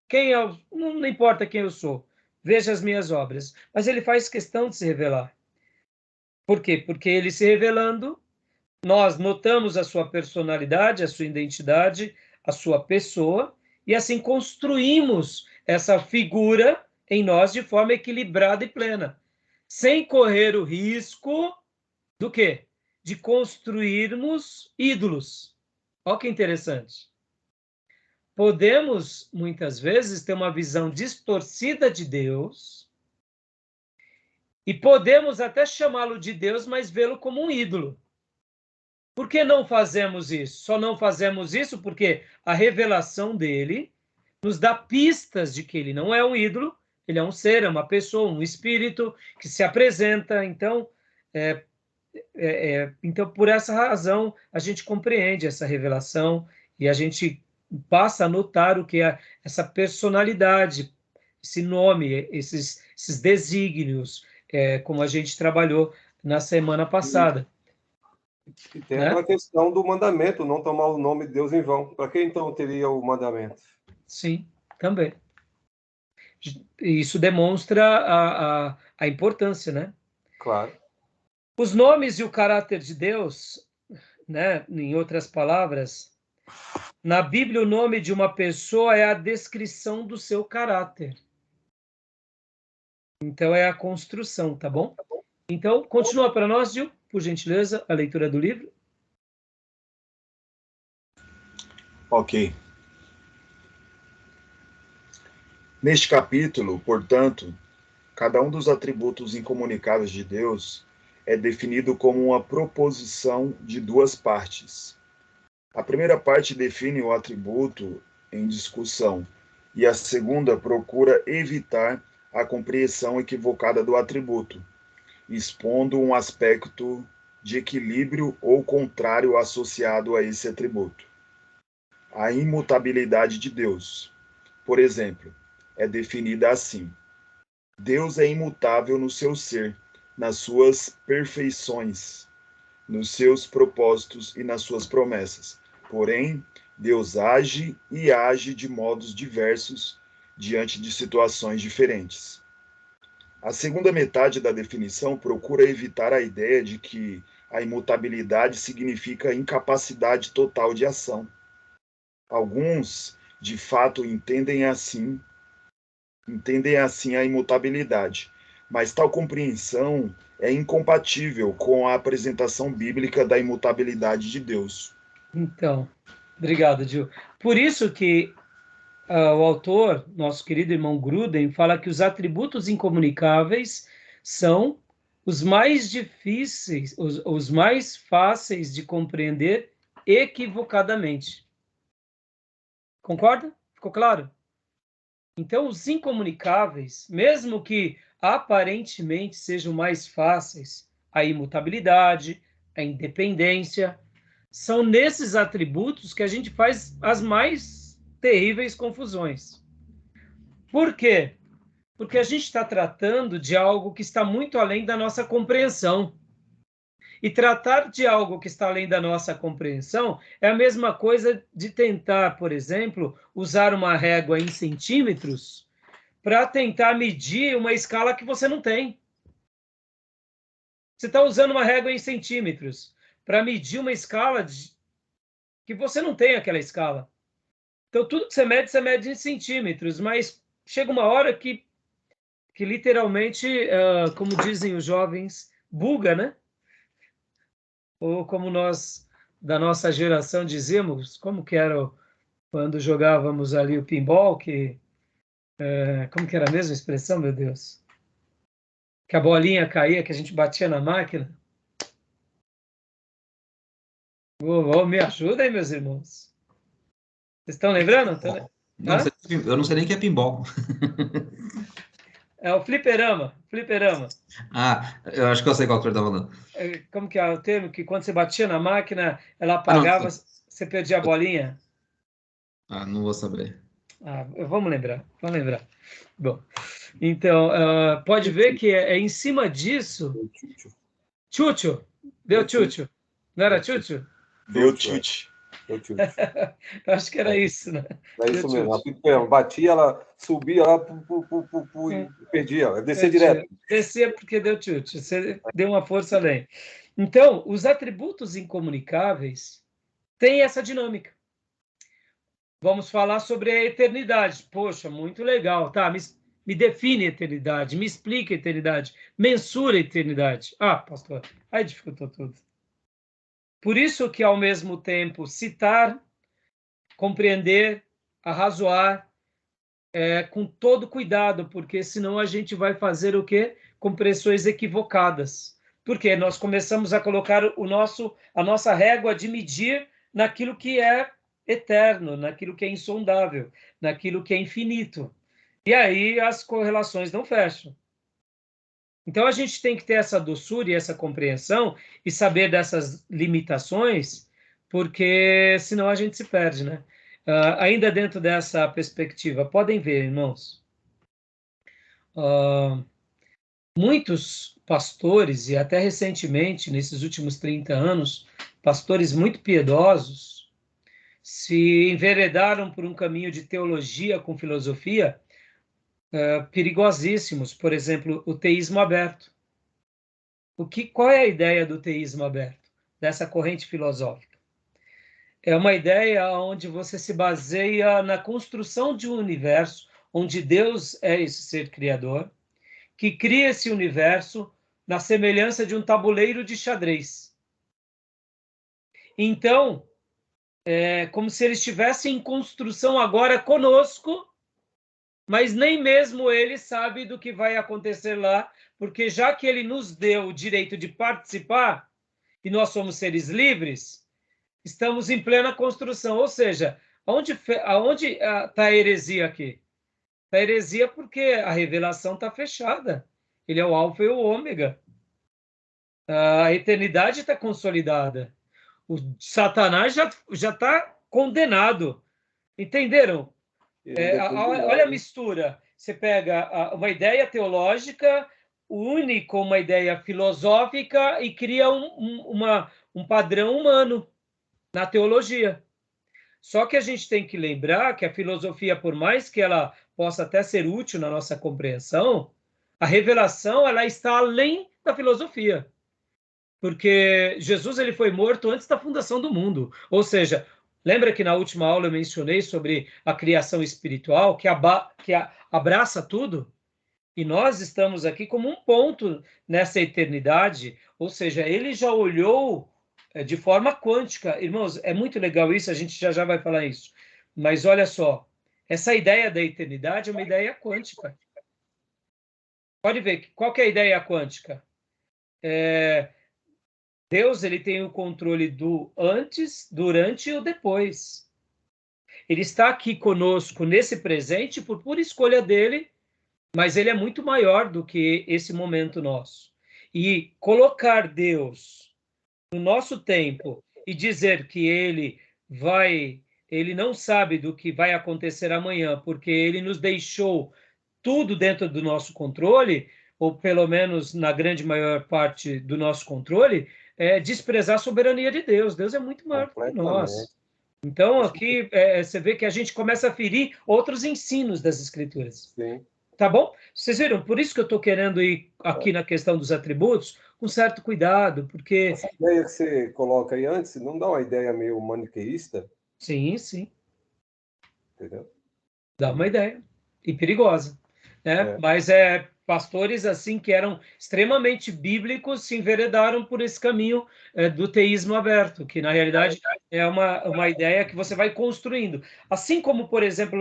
Quem eu? Não importa quem eu sou. Veja as minhas obras. Mas ele faz questão de se revelar. Por quê? Porque ele se revelando, nós notamos a sua personalidade, a sua identidade, a sua pessoa, e assim construímos essa figura em nós de forma equilibrada e plena, sem correr o risco do quê? De construirmos ídolos. Olha que interessante. Podemos, muitas vezes, ter uma visão distorcida de Deus e podemos até chamá-lo de Deus, mas vê-lo como um ídolo. Por que não fazemos isso? Só não fazemos isso porque a revelação dele nos dá pistas de que ele não é um ídolo, ele é um ser, é uma pessoa, um espírito que se apresenta. Então, então, por essa razão, a gente compreende essa revelação e a gente passa a notar o que é essa personalidade, esse nome, esses desígnios, como a gente trabalhou na semana passada. E tem aquela questão do mandamento, não tomar o nome de Deus em vão. Para que então teria o mandamento? Sim, também. Isso demonstra a importância, né? Claro. Os nomes e o caráter de Deus, né? Em outras palavras, na Bíblia o nome de uma pessoa é a descrição do seu caráter. Então é a construção, tá bom? Então, continua para nós, Gil, por gentileza, a leitura do livro. Ok. Neste capítulo, portanto, cada um dos atributos incomunicáveis de Deus é definido como uma proposição de duas partes. A primeira parte define o atributo em discussão, e a segunda procura evitar a compreensão equivocada do atributo, expondo um aspecto de equilíbrio ou contrário associado a esse atributo. A imutabilidade de Deus, por exemplo, é definida assim: Deus é imutável no seu ser, nas suas perfeições, nos seus propósitos e nas suas promessas. Porém, Deus age e age de modos diversos diante de situações diferentes. A segunda metade da definição procura evitar a ideia de que a imutabilidade significa incapacidade total de ação. Alguns, de fato, entendem assim a imutabilidade, mas tal compreensão é incompatível com a apresentação bíblica da imutabilidade de Deus. Então, obrigado, Gil. Por isso que o autor, nosso querido irmão Gruden, fala que os atributos incomunicáveis são os mais difíceis, os mais fáceis de compreender equivocadamente. Concorda? Ficou claro? Então, os incomunicáveis, mesmo que aparentemente sejam mais fáceis, a imutabilidade, a independência, são nesses atributos que a gente faz as mais terríveis confusões. Por quê? Porque a gente está tratando de algo que está muito além da nossa compreensão. E tratar de algo que está além da nossa compreensão é a mesma coisa de tentar, por exemplo, usar uma régua em centímetros para tentar medir uma escala que você não tem. Você está usando uma régua em centímetros para medir uma escala que você não tem aquela escala. Então, tudo que você mede em centímetros, mas chega uma hora que literalmente, como dizem os jovens, buga, né? Ou como nós, da nossa geração, dizíamos, como que era quando jogávamos ali o pinball, como que era a mesma expressão, meu Deus? Que a bolinha caía, que a gente batia na máquina. Me ajuda aí, meus irmãos. Vocês estão lembrando? Eu não sei nem o que é pinball. É o fliperama. Ah, eu acho que eu sei qual que você está falando. Como que é o termo? Que quando você batia na máquina, ela apagava, você perdia a bolinha? Não vou saber. Vamos lembrar. Bom, então, pode ver que é em cima disso... Tchutchu. Deu tchutchu. Não era tchutchu? Deu tchutchu. Eu acho que era isso, né? É isso mesmo. Batia, ela subia lá e perdia. Descia direto. Descia porque deu tchutchu. Você deu uma força além. Então, os atributos incomunicáveis têm essa dinâmica. Vamos falar sobre a eternidade. Poxa, muito legal. Tá, me define a eternidade, me explica a eternidade, mensura a eternidade. Pastor, aí dificultou tudo. Por isso que, ao mesmo tempo, citar, compreender, arrazoar, com todo cuidado, porque senão a gente vai fazer o quê? Compreensões equivocadas. Porque nós começamos a colocar a nossa régua de medir naquilo que é eterno, naquilo que é insondável, naquilo que é infinito. E aí as correlações não fecham. Então a gente tem que ter essa doçura e essa compreensão e saber dessas limitações, porque senão a gente se perde, né? Ainda dentro dessa perspectiva, podem ver, irmãos, muitos pastores, e até recentemente, nesses últimos 30 anos, pastores muito piedosos, se enveredaram por um caminho de teologia com filosofia perigosíssimos. Por exemplo, o teísmo aberto. Qual é a ideia do teísmo aberto, dessa corrente filosófica? É uma ideia onde você se baseia na construção de um universo, onde Deus é esse ser criador, que cria esse universo na semelhança de um tabuleiro de xadrez. Então, é como se ele estivesse em construção agora conosco, mas nem mesmo ele sabe do que vai acontecer lá, porque já que ele nos deu o direito de participar, e nós somos seres livres, estamos em plena construção. Ou seja, aonde está a heresia aqui? Está a heresia porque a revelação está fechada. Ele é o alfa e o ômega. A eternidade está consolidada. O Satanás já está condenado. Entenderam? Olha a mistura. Você pega uma ideia teológica, une com uma ideia filosófica e cria um padrão humano na teologia. Só que a gente tem que lembrar que a filosofia, por mais que ela possa até ser útil na nossa compreensão, a revelação ela está além da filosofia. Porque Jesus ele foi morto antes da fundação do mundo. Ou seja, lembra que na última aula eu mencionei sobre a criação espiritual, que abraça tudo? E nós estamos aqui como um ponto nessa eternidade, ou seja, ele já olhou de forma quântica. Irmãos, é muito legal isso, a gente já vai falar isso. Mas olha só, essa ideia da eternidade é uma ideia quântica. Pode ver, qual que é a ideia quântica? Deus ele tem o controle do antes, durante e o depois. Ele está aqui conosco nesse presente por pura escolha dele, mas ele é muito maior do que esse momento nosso. E colocar Deus no nosso tempo e dizer que ele não sabe do que vai acontecer amanhã, porque ele nos deixou tudo dentro do nosso controle, ou pelo menos na grande maior parte do nosso controle, é desprezar a soberania de Deus. Deus é muito maior do que nós. Então, aqui você vê que a gente começa a ferir outros ensinos das Escrituras. Sim. Tá bom? Vocês viram? Por isso que eu estou querendo ir aqui na questão dos atributos com certo cuidado, porque... Essa ideia que você coloca aí antes, não dá uma ideia meio maniqueísta? Sim, sim. Entendeu? Dá uma ideia. E perigosa. Né? Mas pastores assim que eram extremamente bíblicos se enveredaram por esse caminho do teísmo aberto, que na realidade é uma ideia que você vai construindo. Assim como, por exemplo,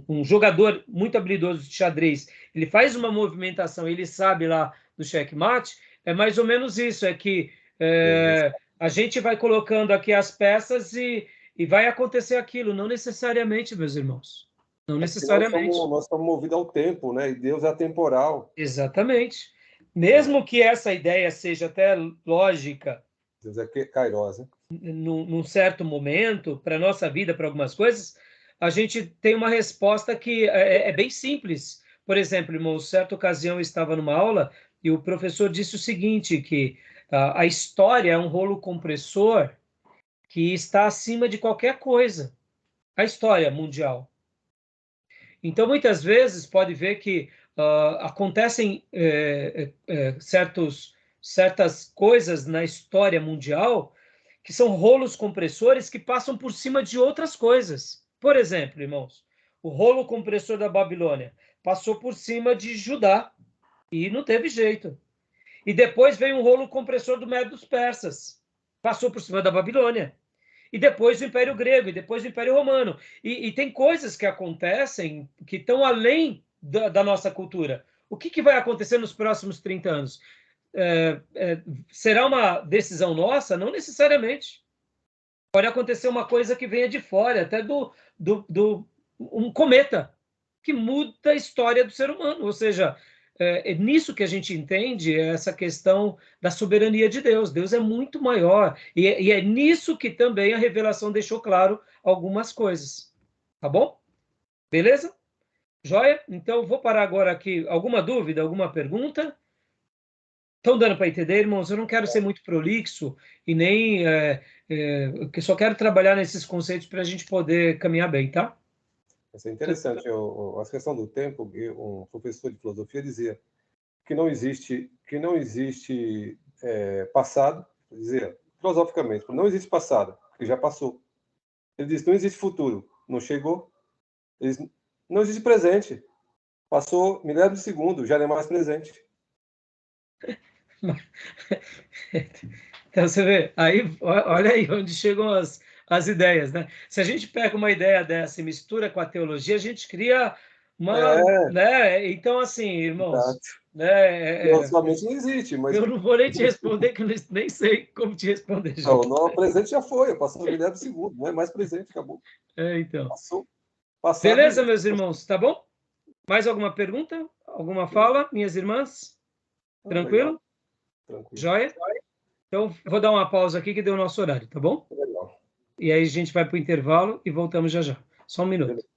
um jogador muito habilidoso de xadrez, ele faz uma movimentação, ele sabe lá do checkmate, é mais ou menos isso, é que a gente vai colocando aqui as peças e vai acontecer aquilo, não necessariamente, meus irmãos. Não necessariamente. Nós estamos movidos ao tempo, né? E Deus é atemporal. Exatamente. Mesmo que essa ideia seja até lógica, Deus é kairos, né? Num certo momento, para a nossa vida, para algumas coisas, a gente tem uma resposta que é bem simples. Por exemplo, irmão, certa ocasião eu estava numa aula e o professor disse o seguinte, que a história é um rolo compressor que está acima de qualquer coisa. A história mundial. Então, muitas vezes, pode ver que acontecem certas coisas na história mundial que são rolos compressores que passam por cima de outras coisas. Por exemplo, irmãos, o rolo compressor da Babilônia passou por cima de Judá e não teve jeito. E depois veio um rolo compressor do Médio dos Persas, passou por cima da Babilônia. E depois o Império Grego, e depois o Império Romano. E tem coisas que acontecem que estão além da nossa cultura. O que vai acontecer nos próximos 30 anos? Será uma decisão nossa? Não necessariamente. Pode acontecer uma coisa que venha de fora, até um cometa, que muda a história do ser humano. Ou seja, é nisso que a gente entende essa questão da soberania de Deus. Deus é muito maior. E é nisso que também a revelação deixou claro algumas coisas. Tá bom? Beleza? Joia? Então, vou parar agora aqui. Alguma dúvida? Alguma pergunta? Estão dando para entender, irmãos? Eu não quero ser muito prolixo e nem... eu só quero trabalhar nesses conceitos para a gente poder caminhar bem, tá? Isso é interessante. A questão do tempo, um professor de filosofia dizia que não existe passado, dizia filosoficamente, não existe passado, porque já passou. Ele diz, não existe futuro, não chegou. Ele diz, não existe presente, passou milésimo de segundo, já não é mais presente. Então você vê, aí, olha aí onde chegam as ideias, né? Se a gente pega uma ideia dessa e mistura com a teologia, a gente cria uma... né? Então, assim, irmãos... né? Teologicamente não existe, mas... Eu não vou nem te responder, que eu nem sei como te responder. Não, o presente já foi, passou milésimo de segundo, não é mais presente, acabou. Então. Passou. Beleza, meus irmãos, tá bom? Mais alguma pergunta? Alguma fala, minhas irmãs? Tranquilo? Tranquilo. Joia? Então, vou dar uma pausa aqui que deu o nosso horário, tá bom? Legal. E aí a gente vai para o intervalo e voltamos já já. Só um minuto. Beleza.